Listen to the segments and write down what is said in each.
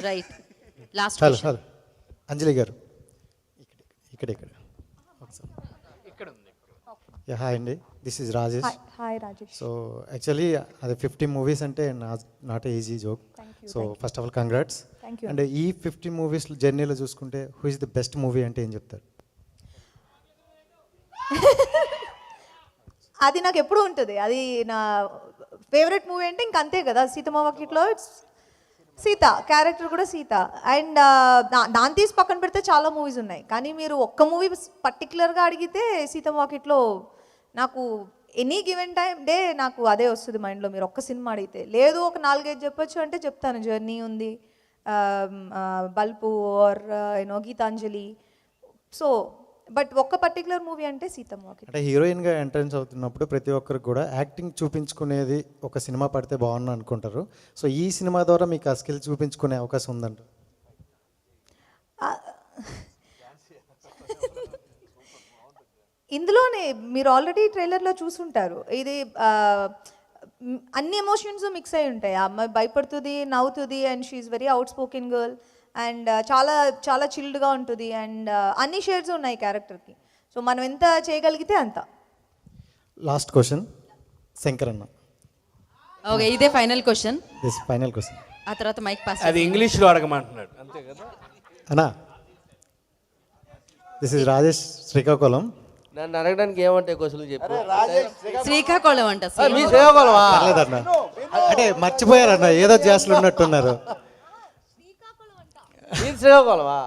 Right last hello hello అంజలి గారు ఇక్కడ yeah hi అండి, this is Rajesh. Hi Rajesh. So actually అది 50 మూవీస్ అంటే not easy joke. So first of all congrats. Thank you. And ఈ 50 movies జర్నీలో చూసుకుంటే who is the best movie అంటే ఏం చెప్తారు? అది నాకు ఎప్పుడు ఉంటుంది, అది నా ఫేవరెట్ మూవీ అంటే ఇంక అంతే కదా. సీతమ్మ వాకిట్లో సీత క్యారెక్టర్ కూడా సీత. అండ్ దాన్ని తీసి పక్కన పెడితే చాలా మూవీస్ ఉన్నాయి, కానీ మీరు ఒక్క మూవీ పర్టికులర్గా అడిగితే సీతమ్మ వాకిట్లో నాకు ఎనీ గివెన్ టైం డే నాకు అదే వస్తుంది మైండ్లో. మీరు ఒక్క సినిమా అడిగితే లేదు ఒక 4-5 చెప్పొచ్చు అంటే చెప్తాను. జర్నీ ఉంది, బల్పు or you know Gitanjali. So but ఒక్క పర్టికులర్ మూవీ అంటే సీతమ్మ వాకిట్లో. అంటే హీరోయిన్గా ఎంట్రన్స్ అవుతున్నప్పుడు ప్రతి ఒక్కరికి కూడా యాక్టింగ్ చూపించుకునేది ఒక సినిమా పడితే బాగుండు అనుకుంటారు. సో ఈ సినిమా ద్వారా మీకు ఆ స్కిల్ చూపించుకునే అవకాశం ఉందంట? ఇందులోనే మీరు ఆల్రెడీ ట్రైలర్లో చూసుంటారు. ఇది అన్ని ఎమోషన్స్ మిక్స్ అయి ఉంటాయి. ఆ అమ్మాయి భయపడుతుంది, నవ్వుతుంది, and she's very outspoken girl, and చాలా చాలా చిల్డ్గా ఉంటుంది, అండ్ అన్ని షేడ్స్ ఉన్నాయి క్యారెక్టర్కి. సో మనం ఎంత చేయగలిగితే అంత. లాస్ట్ క్వశ్చన్ శంకర్ అన్న. ఓకే, ఇదే final question. This final question. ఆ తర్వాత మైక్ పాస్. అది ఇంగ్లీష్లో అడగమంటున్నాడు అంతే కదా అన్నా. This is Srikakulam. నన్ను అడగడానికి ఏమంటే క్వశ్చన్లు చెప్పు. శ్రీకాకుళం అంట. మీ శ్రీకాకుళమా? పర్లేదన్న, అంటే మర్చిపోయారన్న, ఏదో జాస్లు ఉన్నట్టున్నారు. మీ శ్రీకాకుళమా?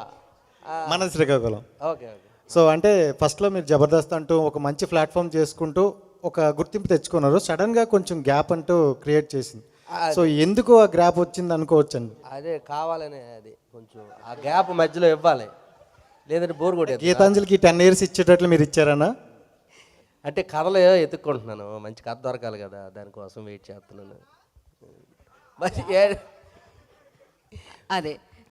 మన శ్రీకాకుళం. Okay okay. సో అంటే ఫస్ట్లో మీరు జబర్దస్త్ అంటూ ఒక మంచి ప్లాట్ఫామ్ చేసుకుంటూ ఒక గుర్తింపు తెచ్చుకున్నారు. సడన్గా కొంచెం గ్యాప్ అంటూ క్రియేట్ చేసింది. సో ఎందుకు ఆ గ్యాప్ వచ్చింది అనుకోవచ్చండి? అదే కావాలనే, అది కొంచెం ఆ గ్యాప్ మధ్యలో ఇవ్వాలి, లేదంటే బోర్ కొట్టేది. గీతాంజలికి 10 years ఇచ్చేటట్లు మీరు ఇచ్చారన్నా? అంటే కథలు ఎత్తుక్కుంటున్నాను, మంచి కథ దొరకాలి కదా, దానికోసం వెయిట్ చేస్తున్నాను. మరి అదే